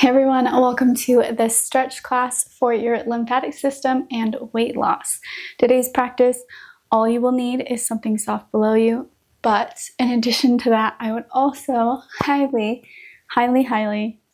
Hey everyone, welcome to this stretch class for your lymphatic system and weight loss. Today's practice, all you will need is something soft below you, but in addition to that, I would also highly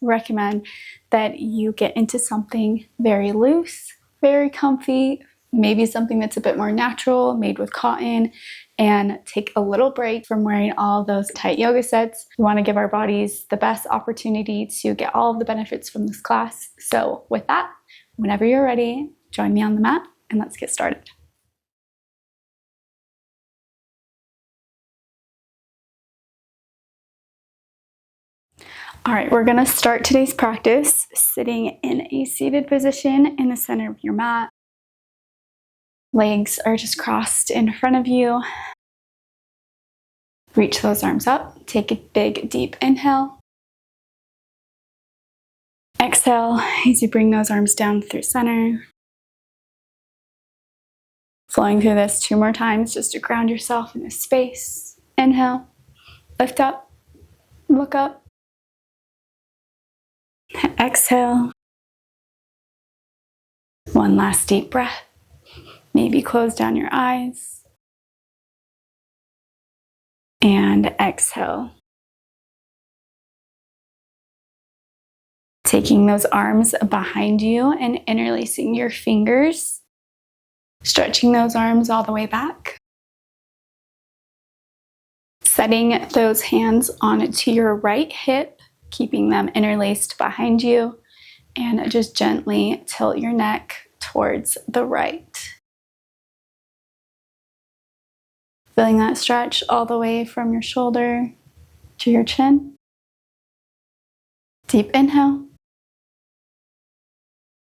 recommend that you get into something very loose, very comfy, maybe something that's a bit more natural, made with cotton, and take a little break from wearing all those tight yoga sets. We want to give our bodies the best opportunity to get all of the benefits from this class. So with that, whenever you're ready, join me on the mat and let's get started. All right, we're going to start today's practice sitting in a seated position in the center of your mat. Legs are just crossed in front of you. Reach those arms up. Take a big, deep inhale. Exhale as you bring those arms down through center. Flowing through this 2 more times just to ground yourself in this space. Inhale, lift up, look up. Exhale. One last deep breath. Maybe close down your eyes. And exhale. Taking those arms behind you and interlacing your fingers. Stretching those arms all the way back. Setting those hands onto your right hip, keeping them interlaced behind you, and just gently tilt your neck towards the right. Feeling that stretch all the way from your shoulder to your chin. Deep inhale.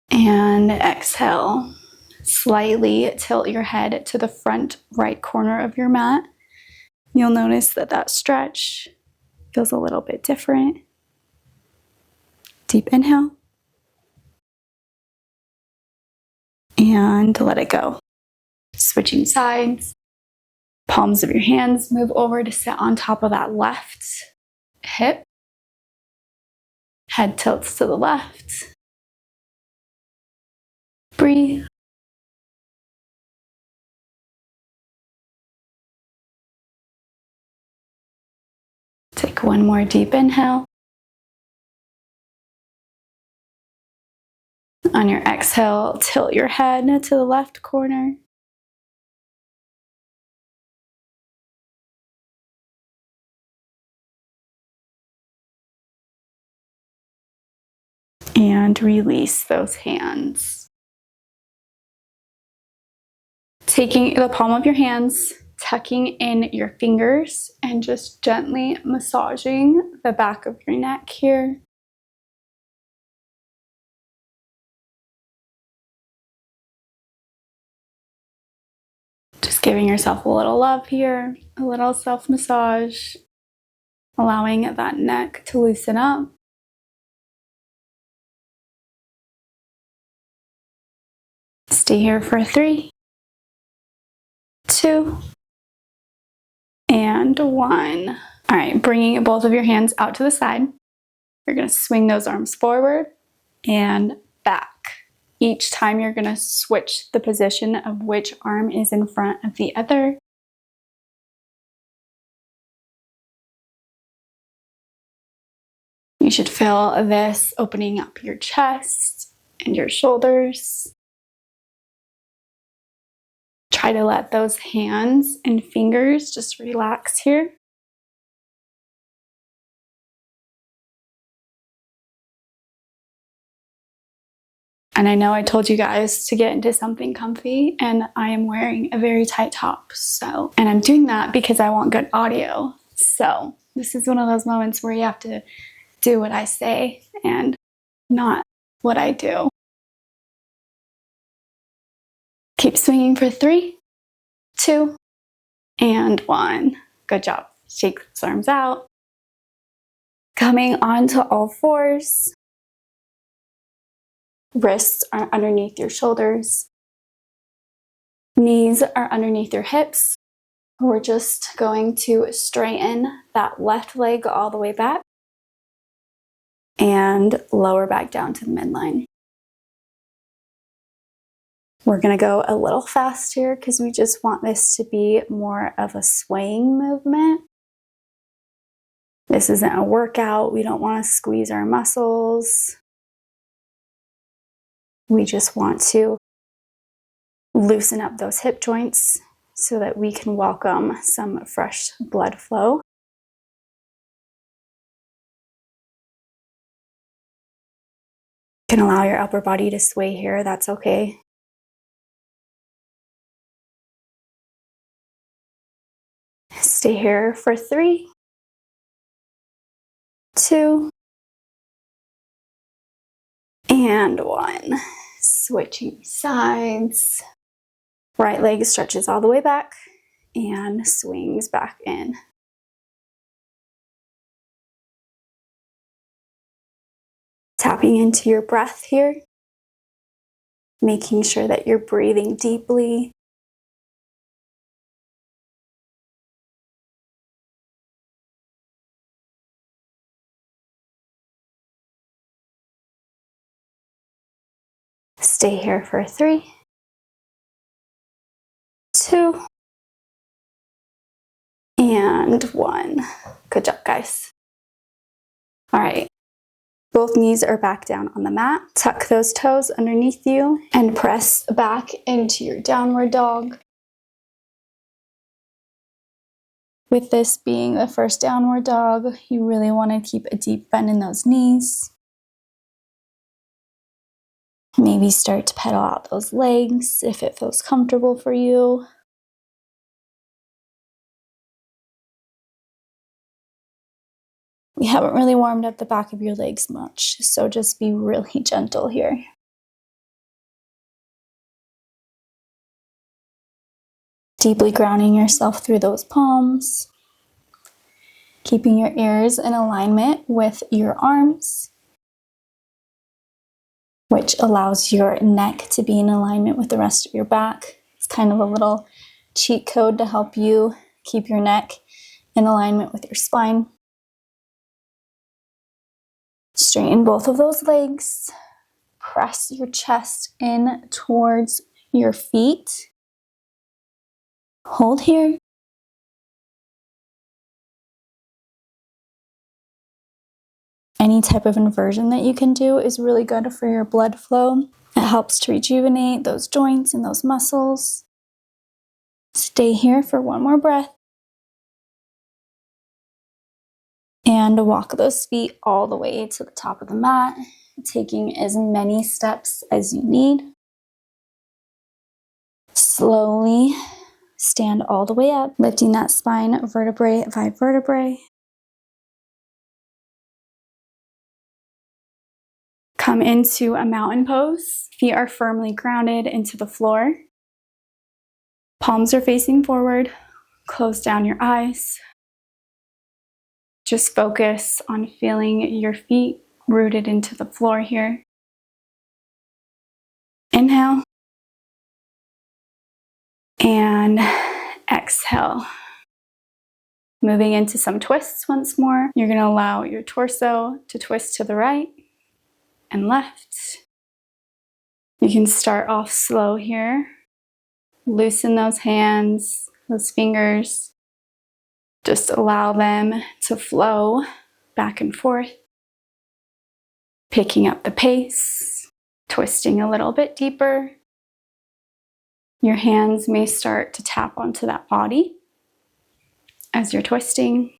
And exhale. Slightly tilt your head to the front right corner of your mat. You'll notice that that stretch feels a little bit different. Deep inhale. And let it go. Switching sides. Palms of your hands move over to sit on top of that left hip. Head tilts to the left. Breathe. Take one more deep inhale. On your exhale, tilt your head to the left corner. And release those hands. Taking the palm of your hands, tucking in your fingers, and just gently massaging the back of your neck here. Just giving yourself a little love here, a little self-massage, allowing that neck to loosen up. Stay here for 3, 2, and 1. All right, bringing both of your hands out to the side. You're going to swing those arms forward and back. Each time you're going to switch the position of which arm is in front of the other. You should feel this opening up your chest and your shoulders. Try to let those hands and fingers just relax here. And I know I told you guys to get into something comfy, and I am wearing a very tight top. And I'm doing that because I want good audio. So this is one of those moments where you have to do what I say and not what I do. Keep swinging for 3, 2, and 1. Good job. Shake those arms out. Coming onto all fours. Wrists are underneath your shoulders. Knees are underneath your hips. We're just going to straighten that left leg all the way back. and lower back down to the midline. We're going to go a little fast here because we just want this to be more of a swaying movement. This isn't a workout. We don't want to squeeze our muscles. We just want to loosen up those hip joints so that we can welcome some fresh blood flow. You can allow your upper body to sway here, that's okay. Stay here for 3, 2, and 1. Switching sides. Right leg stretches all the way back and swings back in. Tapping into your breath here, making sure that you're breathing deeply. Stay here for 3, 2, and 1. Good job, guys. All right. Both knees are back down on the mat. Tuck those toes underneath you and press back into your downward dog. With this being the first downward dog, you really want to keep a deep bend in those knees. Maybe start to pedal out those legs if it feels comfortable for you. We haven't really warmed up the back of your legs much, so just be really gentle here. Deeply grounding yourself through those palms. Keeping your ears in alignment with your arms, which allows your neck to be in alignment with the rest of your back. It's kind of a little cheat code to help you keep your neck in alignment with your spine. Straighten both of those legs. Press your chest in towards your feet. Hold here. Any type of inversion that you can do is really good for your blood flow. It helps to rejuvenate those joints and those muscles. Stay here for one more breath. And walk those feet all the way to the top of the mat, taking as many steps as you need. Slowly stand all the way up, lifting that spine vertebrae by vertebrae. Come into a mountain pose. Feet are firmly grounded into the floor. Palms are facing forward. Close down your eyes. Just focus on feeling your feet rooted into the floor here. Inhale. And exhale. Moving into some twists once more. You're going to allow your torso to twist to the right and left. You can start off slow here. Loosen those hands, those fingers. Just allow them to flow back and forth. Picking up the pace, twisting a little bit deeper. Your hands may start to tap onto that body as you're twisting.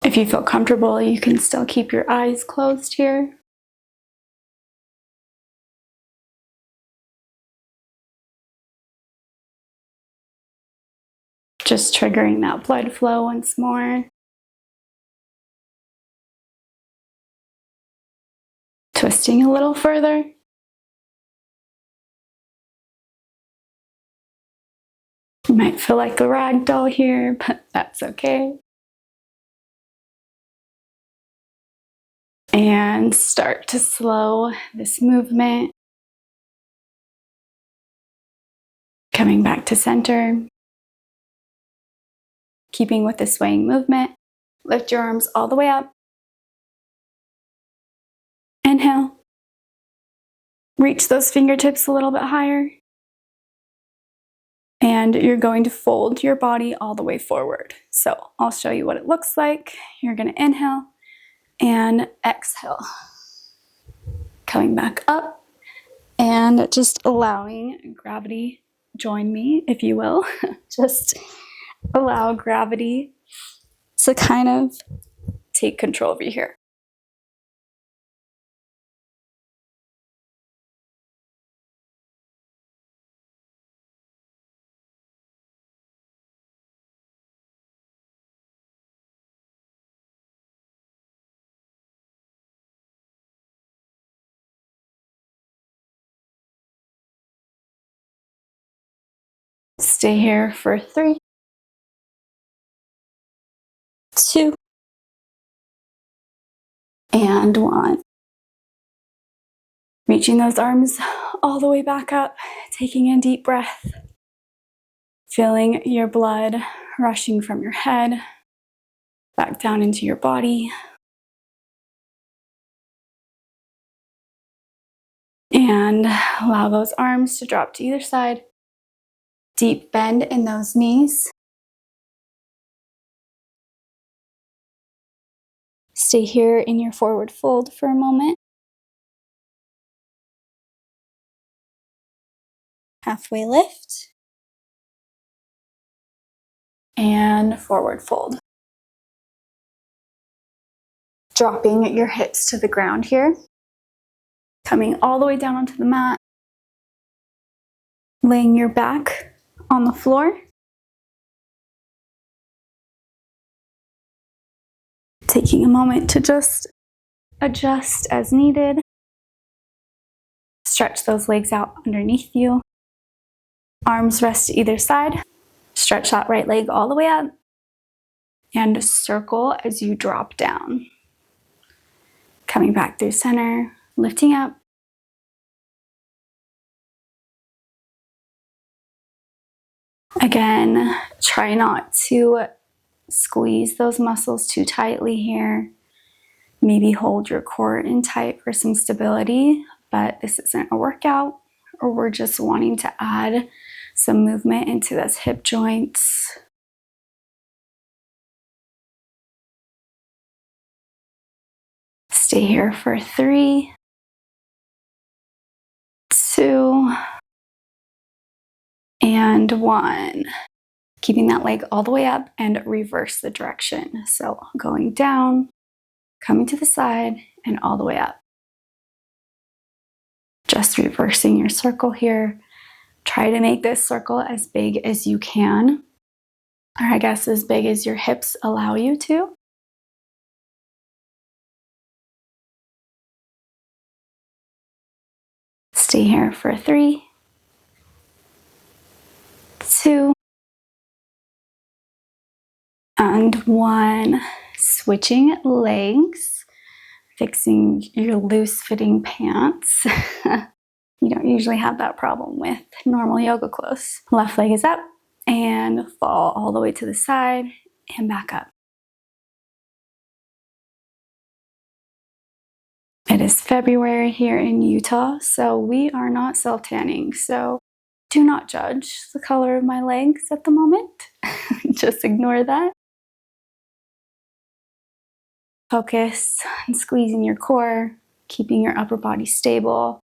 If you feel comfortable, you can still keep your eyes closed here. Just triggering that blood flow once more. Twisting a little further. You might feel like the rag doll here, but that's okay. And start to slow this movement. Coming back to center. Keeping with the swaying movement, lift your arms all the way up. Inhale. Reach those fingertips a little bit higher. And you're going to fold your body all the way forward. So I'll show you what it looks like. You're going to inhale and exhale. Coming back up and just allowing gravity, join me if you will. Just allow gravity to kind of take control of you here. Stay here for 3, 2, and 1. Reaching those arms all the way back up, taking a deep breath, feeling your blood rushing from your head back down into your body. And allow those arms to drop to either side. Deep bend in those knees. Stay here in your forward fold for a moment. Halfway lift. And forward fold. Dropping your hips to the ground here. Coming all the way down onto the mat. Laying your back on the floor. Taking a moment to just adjust as needed. Stretch those legs out underneath you. Arms rest to either side. Stretch that right leg all the way up. And circle as you drop down. Coming back through center, lifting up. Again, try not to squeeze those muscles too tightly here. Maybe hold your core in tight for some stability, but this isn't a workout, or we're just wanting to add some movement into those hip joints. Stay here for 3, 2, and 1. Keeping that leg all the way up and reverse the direction. So going down, coming to the side, and all the way up. Just reversing your circle here. Try to make this circle as big as you can, or I guess as big as your hips allow you to. Stay here for 3, 2, and 1. Switching legs, fixing your loose fitting pants. You don't usually have that problem with normal yoga clothes. Left leg is up and fall all the way to the side and back up. It is February here in Utah, so we are not self-tanning. So do not judge the color of my legs at the moment. Just ignore that. Focus on squeezing your core, keeping your upper body stable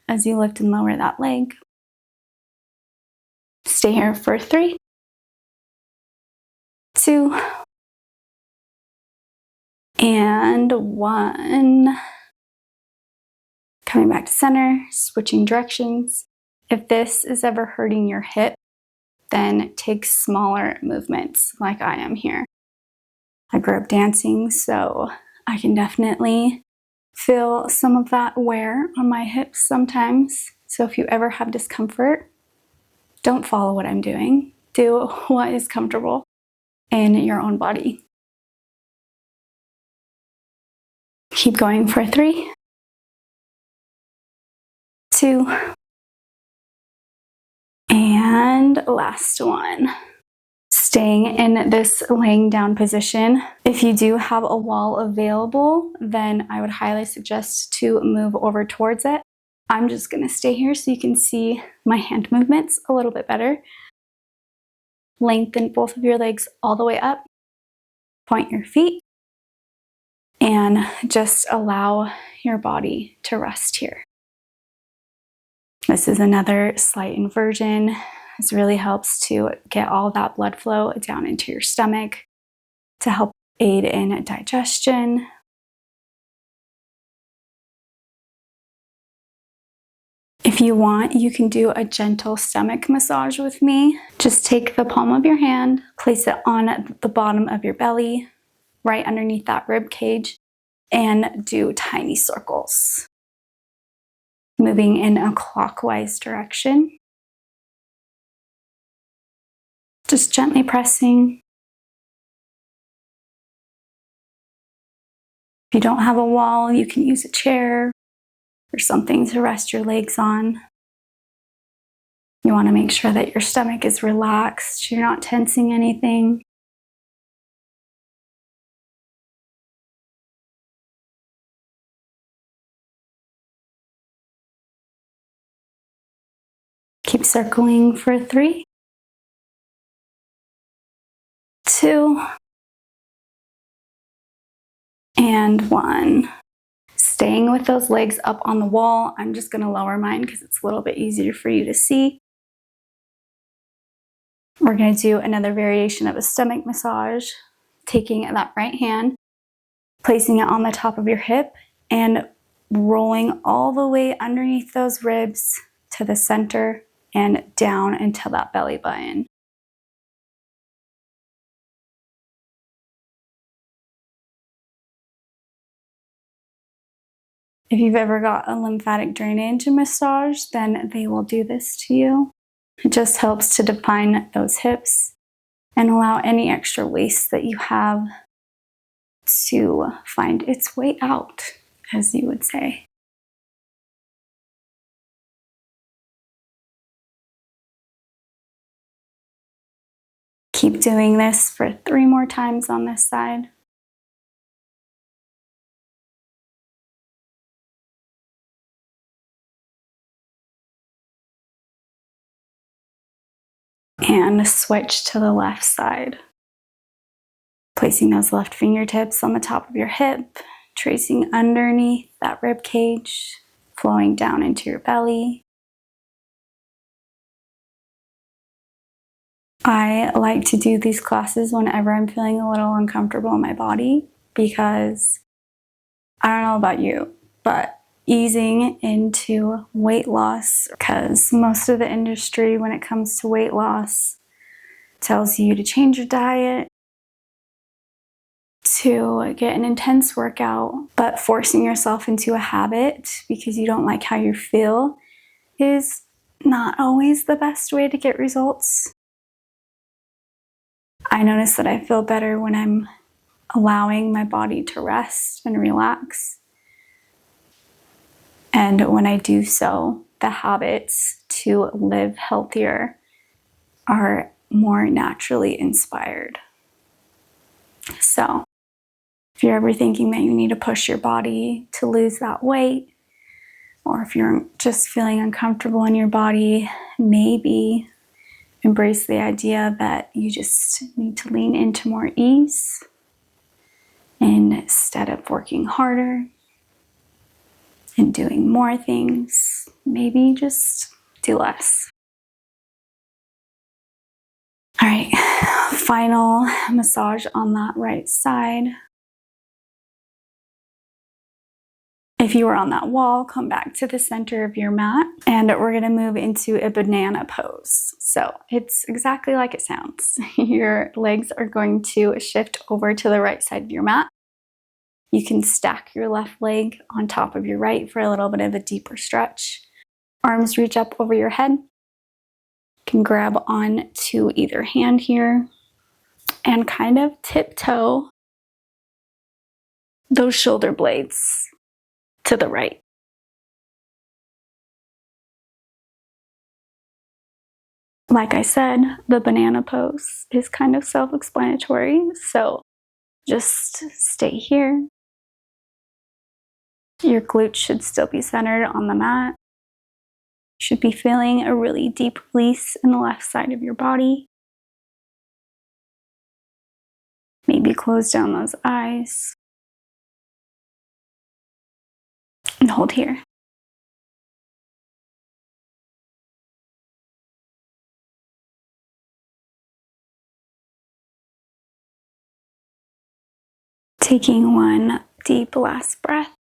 as you lift and lower that leg. Stay here for 3, 2, and 1. Coming back to center, switching directions. If this is ever hurting your hip, then take smaller movements like I am here. I grew up dancing, so I can definitely feel some of that wear on my hips sometimes. So if you ever have discomfort, don't follow what I'm doing. Do what is comfortable in your own body. Keep going for 3, 2, and last one. Staying in this laying down position. If you do have a wall available, then I would highly suggest to move over towards it. I'm just gonna stay here so you can see my hand movements a little bit better. Lengthen both of your legs all the way up. Point your feet and just allow your body to rest here. This is another slight inversion. This really helps to get all that blood flow down into your stomach to help aid in digestion. If you want, you can do a gentle stomach massage with me. Just take the palm of your hand, place it on the bottom of your belly, right underneath that rib cage, and do tiny circles, moving in a clockwise direction. Just gently pressing. If you don't have a wall, you can use a chair or something to rest your legs on. You want to make sure that your stomach is relaxed, you're not tensing anything. Keep circling for 3, 2, and 1. Staying with those legs up on the wall. I'm just going to lower mine because it's a little bit easier for you to see. We're going to do another variation of a stomach massage, taking that right hand, placing it on the top of your hip, and rolling all the way underneath those ribs to the center and down until that belly button. If you've ever got a lymphatic drainage massage, then they will do this to you. It just helps to define those hips and allow any extra waste that you have to find its way out, as you would say. Keep doing this for 3 more times on this side. And switch to the left side. Placing those left fingertips on the top of your hip, tracing underneath that rib cage, flowing down into your belly. I like to do these classes whenever I'm feeling a little uncomfortable in my body because I don't know about you, but easing into weight loss, because most of the industry when it comes to weight loss tells you to change your diet, to get an intense workout, but forcing yourself into a habit because you don't like how you feel is not always the best way to get results. I notice that I feel better when I'm allowing my body to rest and relax. And when I do so, the habits to live healthier are more naturally inspired. So, if you're ever thinking that you need to push your body to lose that weight, or if you're just feeling uncomfortable in your body, maybe embrace the idea that you just need to lean into more ease instead of working harder and doing more things. Maybe just do less. All right, final massage on that right side. If you were on that wall, come back to the center of your mat, and we're gonna move into a banana pose. So it's exactly like it sounds. Your legs are going to shift over to the right side of your mat. You can stack your left leg on top of your right for a little bit of a deeper stretch. Arms reach up over your head. You can grab on to either hand here and kind of tiptoe those shoulder blades to the right. Like I said, the banana pose is kind of self-explanatory, so just stay here. Your glutes should still be centered on the mat. You should be feeling a really deep release in the left side of your body. Maybe close down those eyes and hold here. Taking one deep last breath.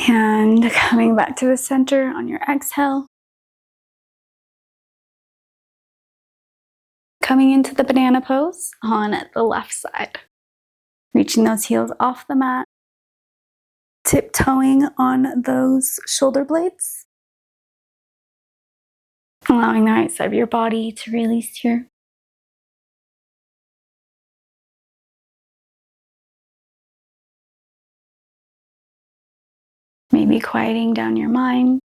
And coming back to the center on your exhale. Coming into the banana pose on the left side. Reaching those heels off the mat. Tiptoeing on those shoulder blades. Allowing the right side of your body to release here. Maybe quieting down your mind.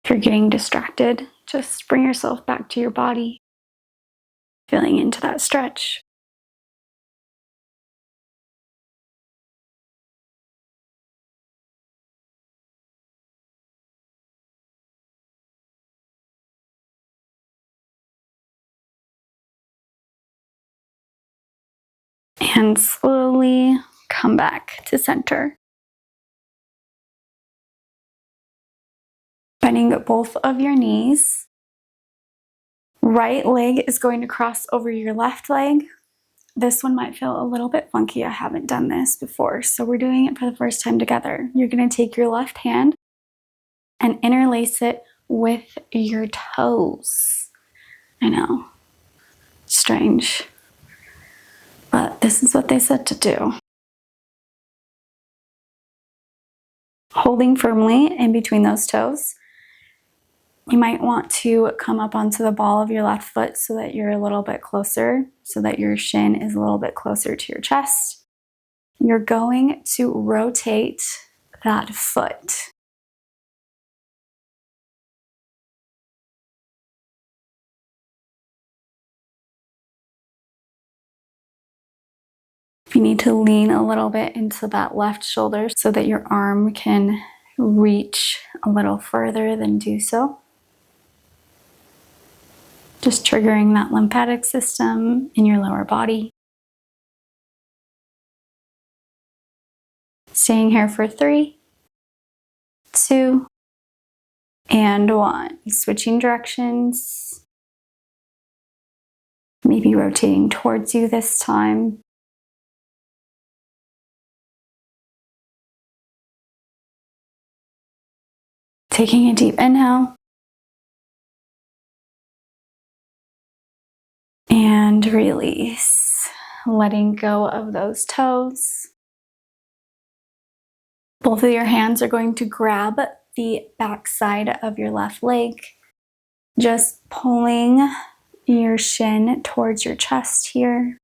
If you're getting distracted, just bring yourself back to your body. Feeling into that stretch. And slowly come back to center. Bending both of your knees. Right leg is going to cross over your left leg. This one might feel a little bit funky. I haven't done this before, so we're doing it for the first time together. You're going to take your left hand and interlace it with your toes. I know, strange, but this is what they said to do. Holding firmly in between those toes. You might want to come up onto the ball of your left foot so that you're a little bit closer, so that your shin is a little bit closer to your chest. You're going to rotate that foot. If you need to lean a little bit into that left shoulder so that your arm can reach a little further, then do so. Just triggering that lymphatic system in your lower body. Staying here for 3, 2, and 1. Switching directions. Maybe rotating towards you this time. Taking a deep inhale. And release. Letting go of those toes. Both of your hands are going to grab the back side of your left leg. Just pulling your shin towards your chest here.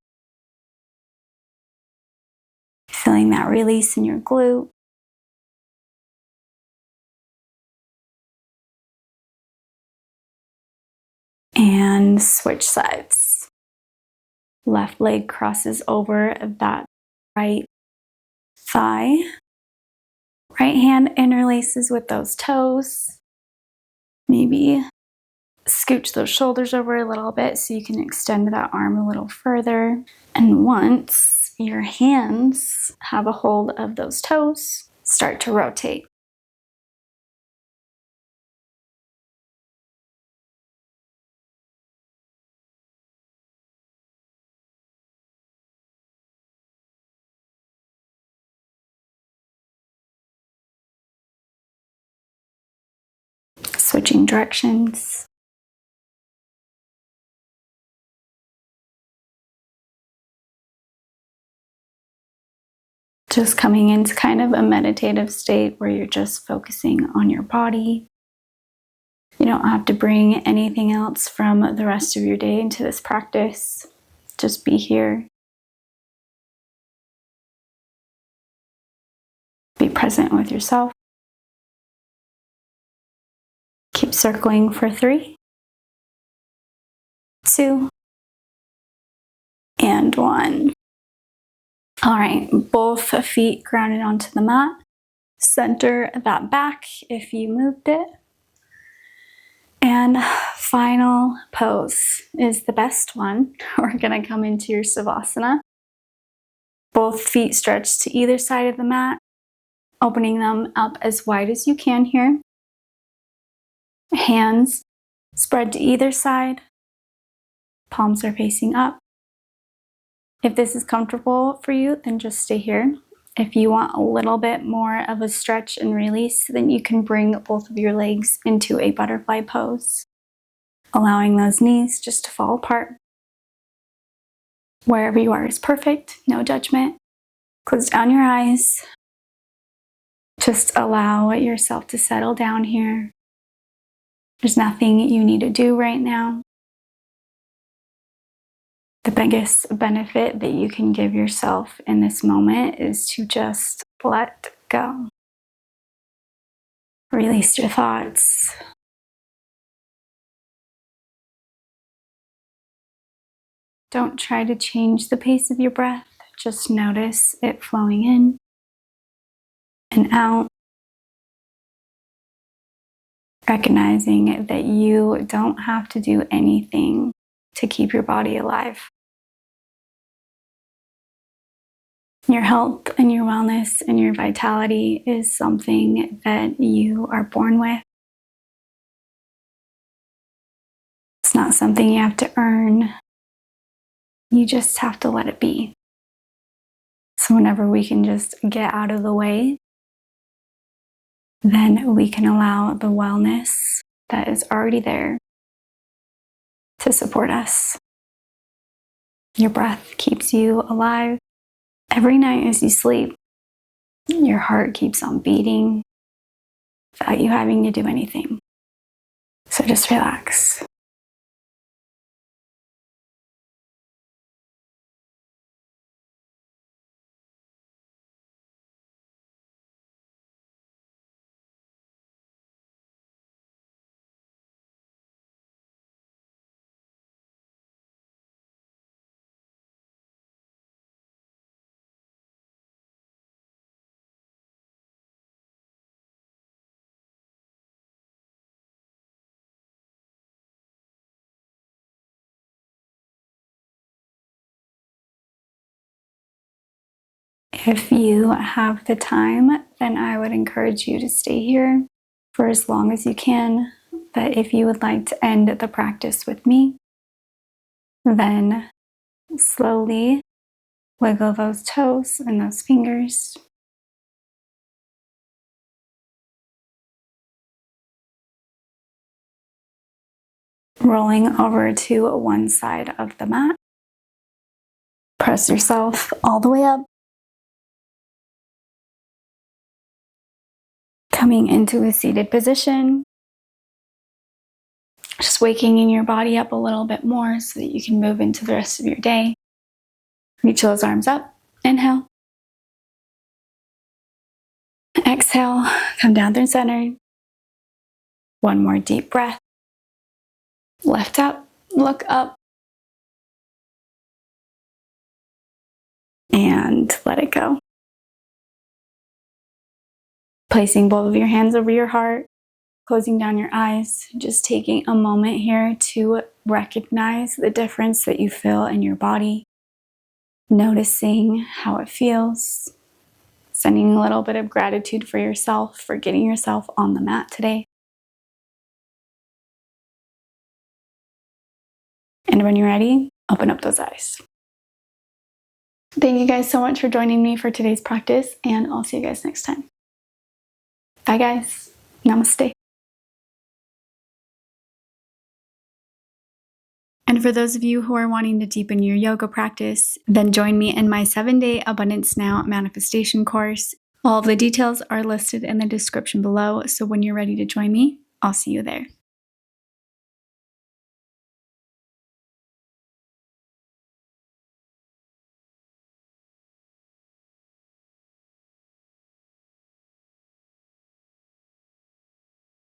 Feeling that release in your glute. And switch sides. Left leg crosses over that right thigh. Right hand interlaces with those toes. Maybe scooch those shoulders over a little bit so you can extend that arm a little further. And once your hands have a hold of those toes, start to rotate. Switching directions. Just coming into kind of a meditative state where you're just focusing on your body. You don't have to bring anything else from the rest of your day into this practice. Just be here. Be present with yourself. Keep circling for 3, 2, and 1. All right, both feet grounded onto the mat. Center that back if you moved it. And final pose is the best one. We're gonna come into your Savasana. Both feet stretched to either side of the mat, opening them up as wide as you can here. Hands spread to either side. Palms are facing up. If this is comfortable for you, then just stay here. If you want a little bit more of a stretch and release, then you can bring both of your legs into a butterfly pose, allowing those knees just to fall apart. Wherever you are is perfect, no judgment. Close down your eyes. Just allow yourself to settle down here. There's nothing you need to do right now. The biggest benefit that you can give yourself in this moment is to just let go. Release your thoughts. Don't try to change the pace of your breath. Just notice it flowing in and out. Recognizing that you don't have to do anything to keep your body alive. Your health and your wellness and your vitality is something that you are born with. It's not something you have to earn. You just have to let it be. So whenever we can just get out of the way, then we can allow the wellness that is already there to support us. Your breath keeps you alive. Every night as you sleep, your heart keeps on beating without you having to do anything. So just relax. If you have the time, then I would encourage you to stay here for as long as you can. But if you would like to end the practice with me, then slowly wiggle those toes and those fingers. Rolling over to one side of the mat. Press yourself all the way up. Coming into a seated position. Just waking your body up a little bit more so that you can move into the rest of your day. Reach those arms up. Inhale. Exhale. Come down through center. One more deep breath. Lift up. Look up. And let it go. Placing both of your hands over your heart, closing down your eyes, just taking a moment here to recognize the difference that you feel in your body, noticing how it feels, sending a little bit of gratitude for yourself for getting yourself on the mat today. And when you're ready, open up those eyes. Thank you guys so much for joining me for today's practice, and I'll see you guys next time. Bye guys. Namaste. And for those of you who are wanting to deepen your yoga practice, then join me in my 7-day Abundance Now manifestation course. All of the details are listed in the description below, so when you're ready to join me, I'll see you there.